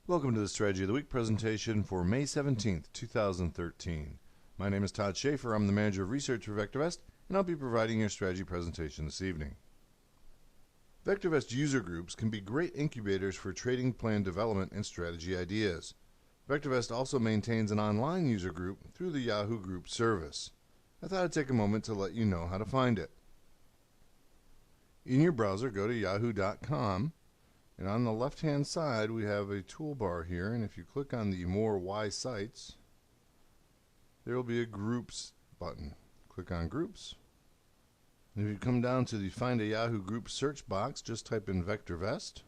Welcome to the Strategy of the Week presentation for May 17th, 2013. My name is Todd Schaefer. I'm the Manager of Research for VectorVest, and I'll be providing your strategy presentation this evening. VectorVest user groups can be great incubators for trading plan development and strategy ideas. VectorVest also maintains an online user group through the Yahoo Group service. I thought I'd take a moment to let you know how to find it. In your browser, go to yahoo.com. And on the left-hand side, we have a toolbar here, and if you click on the More Why Sites, there will be a Groups button. Click on Groups. And if you come down to the Find a Yahoo Group search box, just type in VectorVest.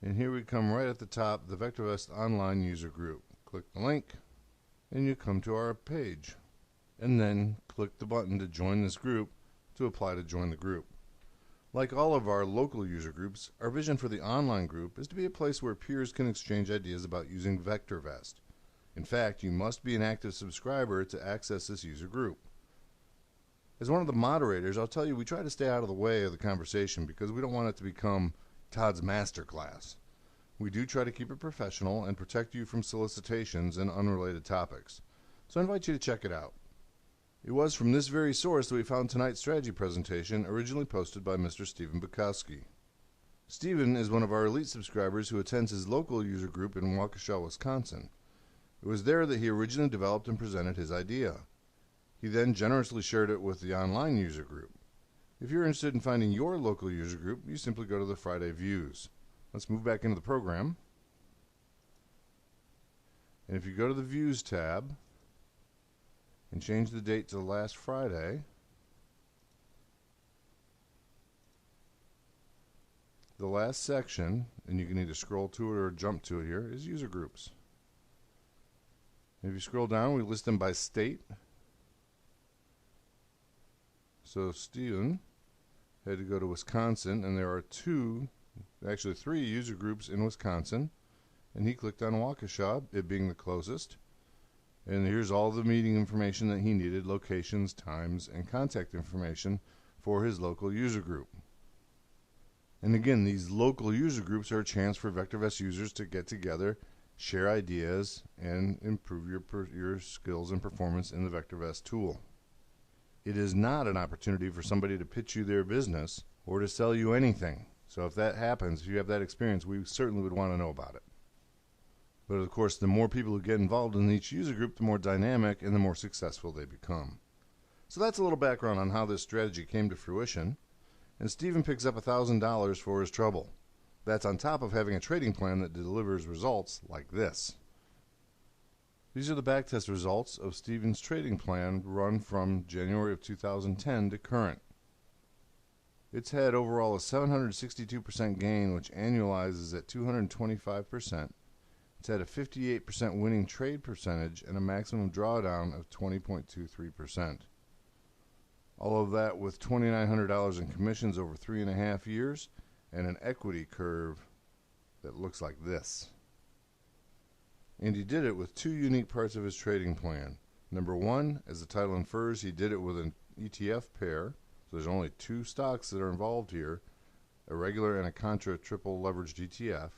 And here we come right at the top, the VectorVest Online User Group. Click the link, and you come to our page. And then click the button to join this group to apply to join the group. Like all of our local user groups, our vision for the online group is to be a place where peers can exchange ideas about using VectorVest. In fact, you must be an active subscriber to access this user group. As one of the moderators, I'll tell you we try to stay out of the way of the conversation because we don't want it to become Todd's masterclass. We do try to keep it professional and protect you from solicitations and unrelated topics. So I invite you to check it out. It was from this very source that we found tonight's strategy presentation, originally posted by Mr. Stephen Bukowski. Stephen is one of our elite subscribers who attends his local user group in Waukesha, Wisconsin. It was there that he originally developed and presented his idea. He then generously shared it with the online user group. If you're interested in finding your local user group, you simply go to the Friday Views. Let's move back into the program. And if you go to the Views tab, and change the date to last Friday, the last section, and you can either scroll to it or jump to it here, is user groups. If you scroll down, we list them by state. So Stephen had to go to Wisconsin, and there are actually three user groups in Wisconsin, and he clicked on Waukesha, it being the closest. And here's all the meeting information that he needed, locations, times, and contact information for his local user group. And again, these local user groups are a chance for VectorVest users to get together, share ideas, and improve your skills and performance in the VectorVest tool. It is not an opportunity for somebody to pitch you their business or to sell you anything. So if that happens, if you have that experience, we certainly would want to know about it. But of course, the more people who get involved in each user group, the more dynamic and the more successful they become. So that's a little background on how this strategy came to fruition. And Stephen picks up $1,000 for his trouble. That's on top of having a trading plan that delivers results like this. These are the backtest results of Stephen's trading plan run from January of 2010 to current. It's had overall a 762% gain, which annualizes at 225%. It's had a 58% winning trade percentage and a maximum drawdown of 20.23%. All of that with $2,900 in commissions over 3.5 years and an equity curve that looks like this. And he did it with two unique parts of his trading plan. Number one, as the title infers, he did it with an ETF pair. So there's only two stocks that are involved here, a regular and a contra triple leveraged ETF.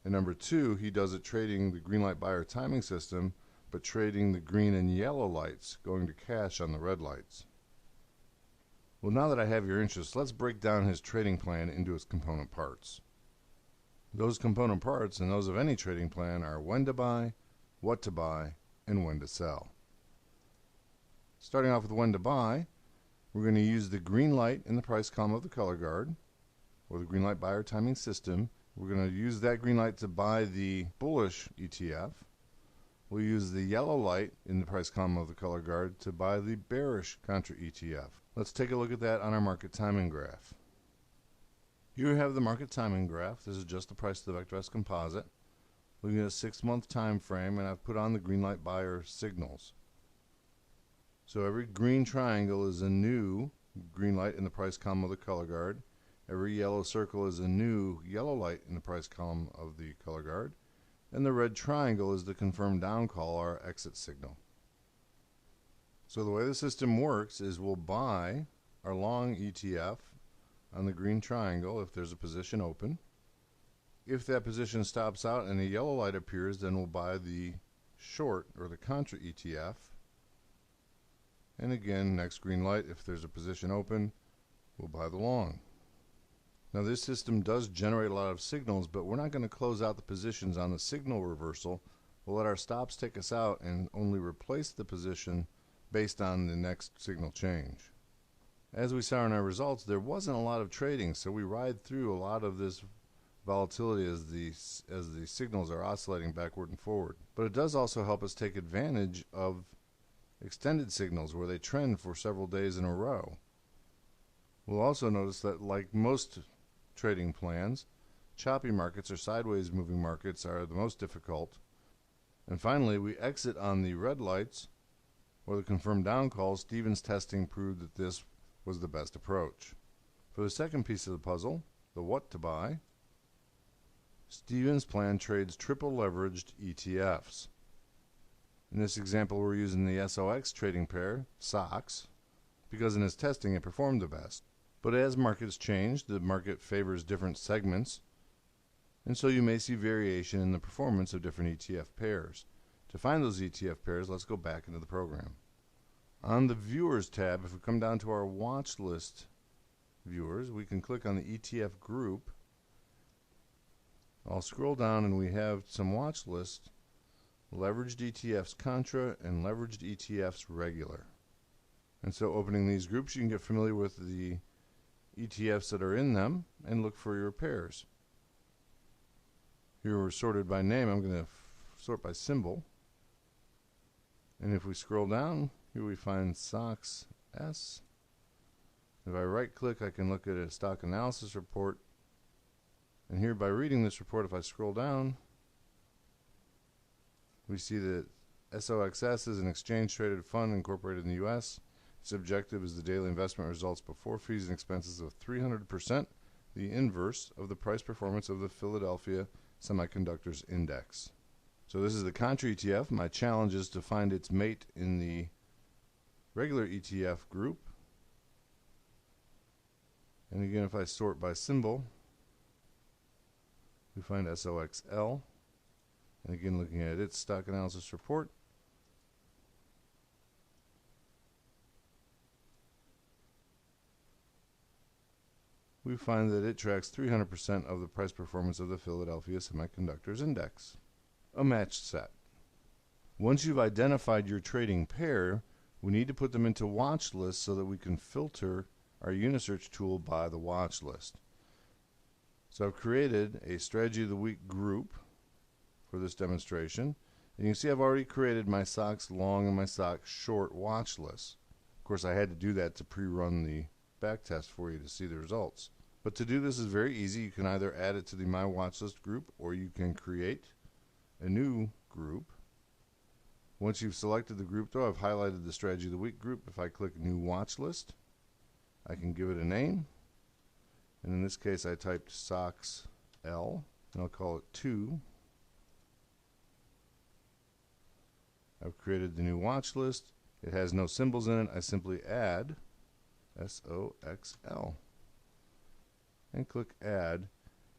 And number two, he does it trading the green light buyer timing system, but trading the green and yellow lights, going to cash on the red lights. Well, now that I have your interest, let's break down his trading plan into its component parts. Those component parts, and those of any trading plan, are when to buy, what to buy, and when to sell. Starting off with when to buy, we're going to use the green light in the price column of the color guard, or the green light buyer timing system. We're going to use that green light to buy the bullish ETF. We'll use the yellow light in the price column of the color guard to buy the bearish contra ETF. Let's take a look at that on our market timing graph. Here we have the market timing graph. This is just the price of the VectorVest composite. Looking at a 6-month time frame, and I've put on the green light buyer signals. So every green triangle is a new green light in the price column of the color guard. Every yellow circle is a new yellow light in the price column of the color guard. And the red triangle is the confirmed down call, our exit signal. So the way the system works is we'll buy our long ETF on the green triangle if there's a position open. If that position stops out and a yellow light appears, then we'll buy the short or the contra ETF. And again, next green light, if there's a position open, we'll buy the long. Now this system does generate a lot of signals, but we're not going to close out the positions on the signal reversal. We'll let our stops take us out and only replace the position based on the next signal change. As we saw in our results, there wasn't a lot of trading, so we ride through a lot of this volatility as the signals are oscillating backward and forward. But it does also help us take advantage of extended signals where they trend for several days in a row. We'll also notice that, like most trading plans, choppy markets or sideways moving markets are the most difficult. And finally, we exit on the red lights or the confirmed down calls. Stevens' testing proved that this was the best approach. For the second piece of the puzzle, the what to buy, Stevens' plan trades triple leveraged ETFs. In this example, we're using the SOX trading pair, SOX, because in his testing it performed the best. But as markets change, the market favors different segments, and so you may see variation in the performance of different ETF pairs. To find those ETF pairs, let's go back into the program. On the Viewers tab, if we come down to our watch list viewers, we can click on the ETF group. I'll scroll down and we have some watch lists, leveraged ETFs contra and leveraged ETFs regular. And so opening these groups, you can get familiar with the ETFs that are in them and look for your pairs. Here we're sorted by name. I'm going to sort by symbol. And if we scroll down, here we find SOX S. If I right click, I can look at a stock analysis report. And here by reading this report, if I scroll down, we see that SOXS is an exchange-traded fund incorporated in the U.S. Its objective is the daily investment results before fees and expenses of 300%, the inverse of the price performance of the Philadelphia Semiconductors Index. So this is the contra ETF. My challenge is to find its mate in the regular ETF group. And again, if I sort by symbol, we find SOXL. And again, looking at its stock analysis report, we find that it tracks 300% of the price performance of the Philadelphia Semiconductors Index, a matched set. Once you've identified your trading pair, we need to put them into watch lists so that we can filter our Unisearch tool by the watch list. So I've created a Strategy of the Week group for this demonstration. And you can see I've already created my SOX long and my SOX short watch lists. Of course, I had to do that to pre-run the backtest for you to see the results. But to do this is very easy. You can either add it to the My Watch List group, or you can create a new group. Once you've selected the group, though, I've highlighted the Strategy of the Week group. If I click New Watch List, I can give it a name. And in this case, I typed SOX L, and I'll call it 2. I've created the new watch list. It has no symbols in it. I simply add SOXL and click Add,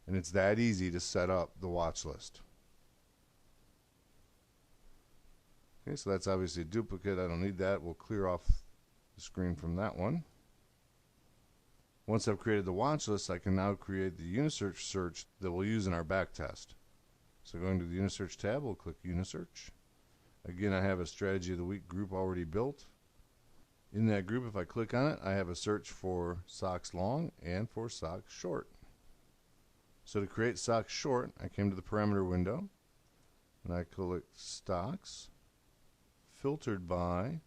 and it's that easy to set up the watch list. Okay, so that's obviously a duplicate. I don't need that. We'll clear off the screen from that one. Once I've created the watch list, I can now create the Unisearch search that we'll use in our backtest. So going to the Unisearch tab, we'll click Unisearch. Again, I have a Strategy of the Week group already built. In that group, if I click on it, I have a search for SOX long and for SOX short. So to create SOX short, I came to the parameter window and I click stocks, filtered by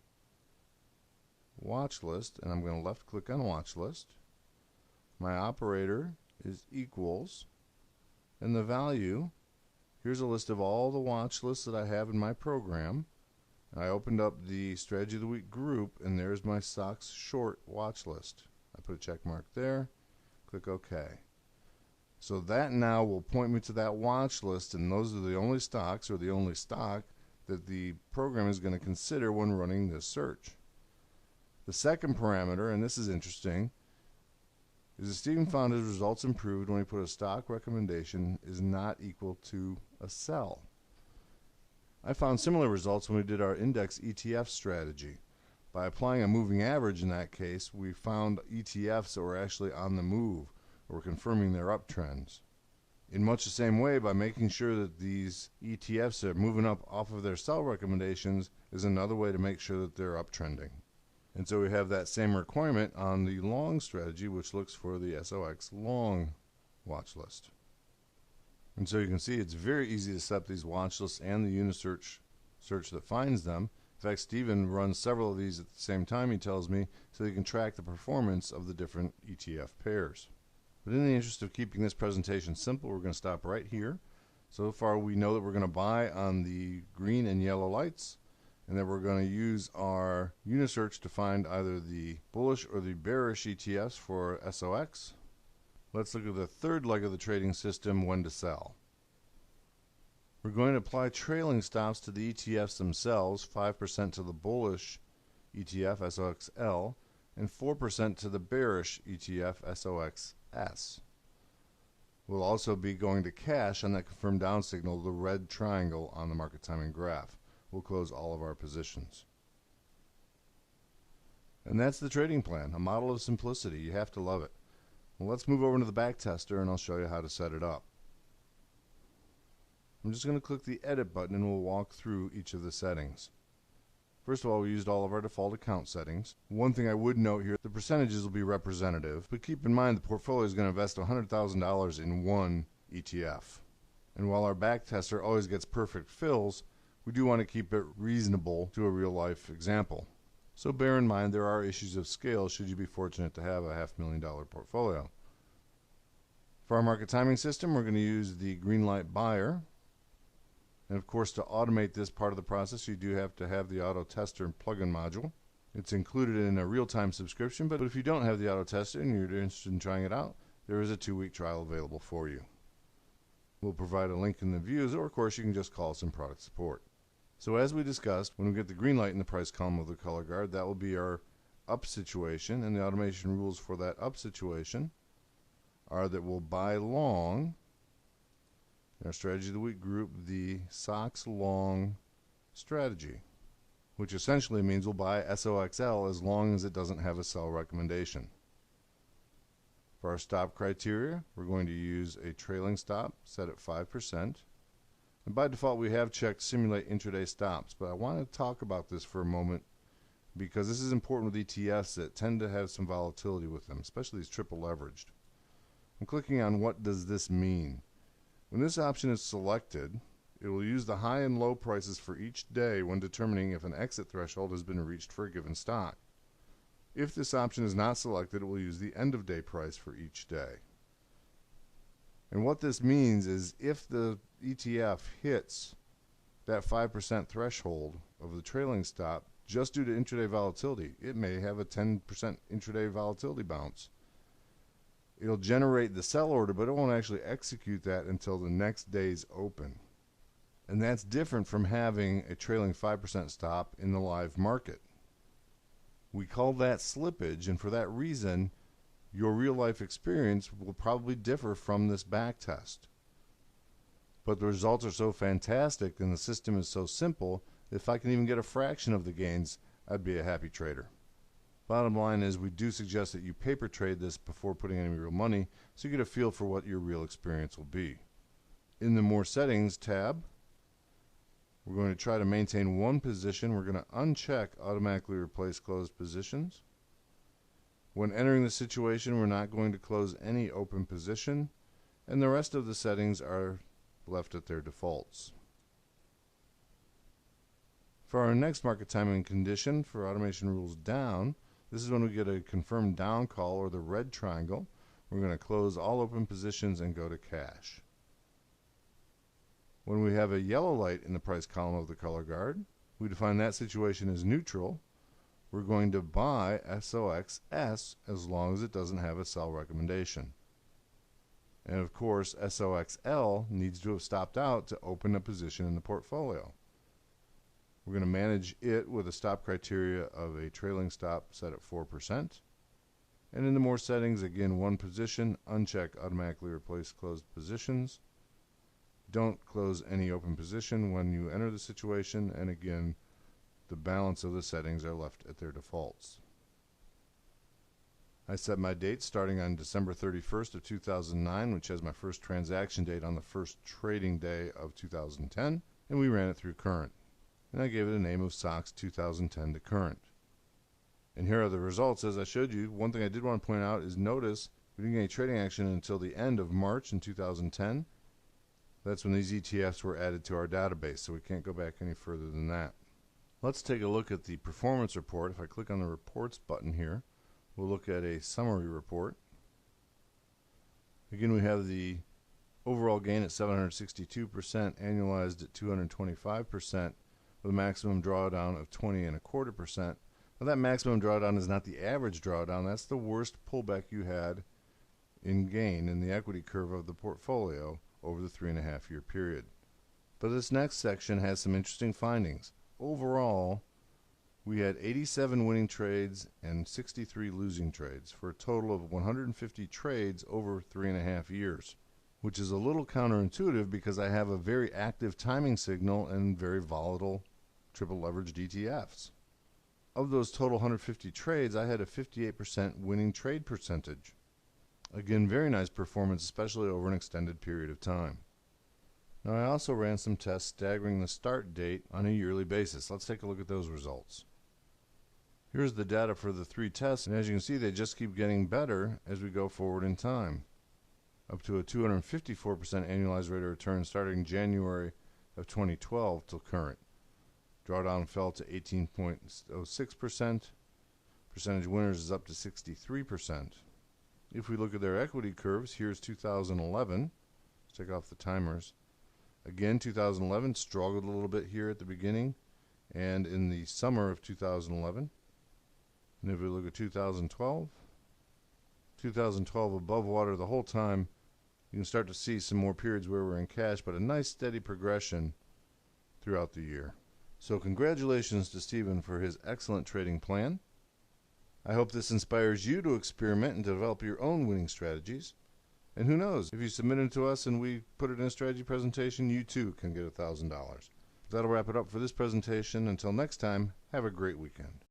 watch list, and I'm going to left click on watch list. My operator is equals, and the value, here's a list of all the watch lists that I have in my program. I opened up the Strategy of the Week group, and there's my SOX short watch list. I put a check mark there, click OK. So that now will point me to that watch list, and those are the only stocks, or the only stock, that the program is going to consider when running this search. The second parameter, and this is interesting, is that Stephen found his results improved when he put a stock recommendation is not equal to a sell. I found similar results when we did our index ETF strategy. By applying a moving average in that case, we found ETFs that were actually on the move, or confirming their uptrends. In much the same way, by making sure that these ETFs are moving up off of their sell recommendations is another way to make sure that they're uptrending. And so we have that same requirement on the long strategy, which looks for the SOX long watch list. And so you can see it's very easy to set up these watch lists and the Unisearch search that finds them. In fact, Stephen runs several of these at the same time, he tells me, so he can track the performance of the different ETF pairs. But in the interest of keeping this presentation simple, we're going to stop right here. So far we know that we're going to buy on the green and yellow lights, and that we're going to use our Unisearch to find either the bullish or the bearish ETFs for SOX. Let's look at the third leg of the trading system, when to sell. We're going to apply trailing stops to the ETFs themselves, 5% to the bullish ETF, SOXL, and 4% to the bearish ETF, SOXS. We'll also be going to cash on that confirmed down signal, the red triangle on the market timing graph. We'll close all of our positions. And that's the trading plan, a model of simplicity. You have to love it. Well, let's move over to the back tester and I'll show you how to set it up. I'm just going to click the edit button and we'll walk through each of the settings. First of all, we used all of our default account settings. One thing I would note here, the percentages will be representative, but keep in mind the portfolio is going to invest $100,000 in one ETF. And while our back tester always gets perfect fills, we do want to keep it reasonable to a real life example. So bear in mind there are issues of scale should you be fortunate to have a $500,000 portfolio. For our market timing system, we're going to use the green light buyer. And of course, to automate this part of the process, you do have to have the auto tester and plugin module. It's included in a real-time subscription, but if you don't have the auto tester and you're interested in trying it out, there is a 2-week trial available for you. We'll provide a link in the views, or of course you can just call us in product support. So as we discussed, when we get the green light in the price column of the color guard, that will be our up situation, and the automation rules for that up situation are that we'll buy long. In our strategy of the week group, the SOX long strategy, which essentially means we'll buy SOXL as long as it doesn't have a sell recommendation. For our stop criteria, we're going to use a trailing stop set at 5%. And by default, we have checked simulate intraday stops, but I want to talk about this for a moment because this is important with ETFs that tend to have some volatility with them, especially these triple leveraged. I'm clicking on what does this mean. When this option is selected, it will use the high and low prices for each day when determining if an exit threshold has been reached for a given stock. If this option is not selected, it will use the end of day price for each day. And what this means is if the ETF hits that 5% threshold of the trailing stop just due to intraday volatility, it may have a 10% intraday volatility bounce. It'll generate the sell order, but it won't actually execute that until the next day's open. And that's different from having a trailing 5% stop in the live market. We call that slippage, and for that reason, your real-life experience will probably differ from this back test. But the results are so fantastic and the system is so simple, if I can even get a fraction of the gains, I'd be a happy trader. Bottom line is we do suggest that you paper trade this before putting any real money so you get a feel for what your real experience will be. In the More Settings tab, we're going to try to maintain one position. We're going to uncheck Automatically Replace Closed Positions. When entering the situation, we're not going to close any open position, and the rest of the settings are left at their defaults. For our next market timing condition, for automation rules down, this is when we get a confirmed down call or the red triangle. We're going to close all open positions and go to cash. When we have a yellow light in the price column of the color guard, we define that situation as neutral. We're going to buy SOXS as long as it doesn't have a sell recommendation. And of course, SOXL needs to have stopped out to open a position in the portfolio. We're going to manage it with a stop criteria of a trailing stop set at 4%. And in the more settings, again, one position, uncheck automatically replace closed positions. Don't close any open position when you enter the situation, and again, the balance of the settings are left at their defaults. I set my date starting on December 31st of 2009, which has my first transaction date on the first trading day of 2010, and we ran it through current. And I gave it a name of SOX 2010 to current. And here are the results. As I showed you, one thing I did want to point out is notice we didn't get any trading action until the end of March in 2010. That's when these ETFs were added to our database, so we can't go back any further than that. Let's take a look at the performance report. If I click on the reports button here, we'll look at a summary report. Again, we have the overall gain at 762%, annualized at 225%, with a maximum drawdown of 20.25%. Now that maximum drawdown is not the average drawdown, that's the worst pullback you had in gain in the equity curve of the portfolio over the 3.5-year period. But this next section has some interesting findings. Overall, we had 87 winning trades and 63 losing trades for a total of 150 trades over 3.5 years, which is a little counterintuitive because I have a very active timing signal and very volatile triple leveraged ETFs. Of those total 150 trades, I had a 58% winning trade percentage. Again, very nice performance, especially over an extended period of time. Now, I also ran some tests staggering the start date on a yearly basis. Let's take a look at those results. Here's the data for the 3 tests, and as you can see, they just keep getting better as we go forward in time, up to a 254% annualized rate of return starting January of 2012 till current. Drawdown fell to 18.06%. Percentage winners is up to 63%. If we look at their equity curves, here's 2011. Let's take off the timers. Again, 2011 struggled a little bit here at the beginning and in the summer of 2011. And if we look at 2012 above water the whole time, you can start to see some more periods where we're in cash, but a nice steady progression throughout the year. So congratulations to Stephen for his excellent trading plan. I hope this inspires you to experiment and develop your own winning strategies. And who knows, if you submit it to us and we put it in a strategy presentation, you too can get $1,000. That'll wrap it up for this presentation. Until next time, have a great weekend.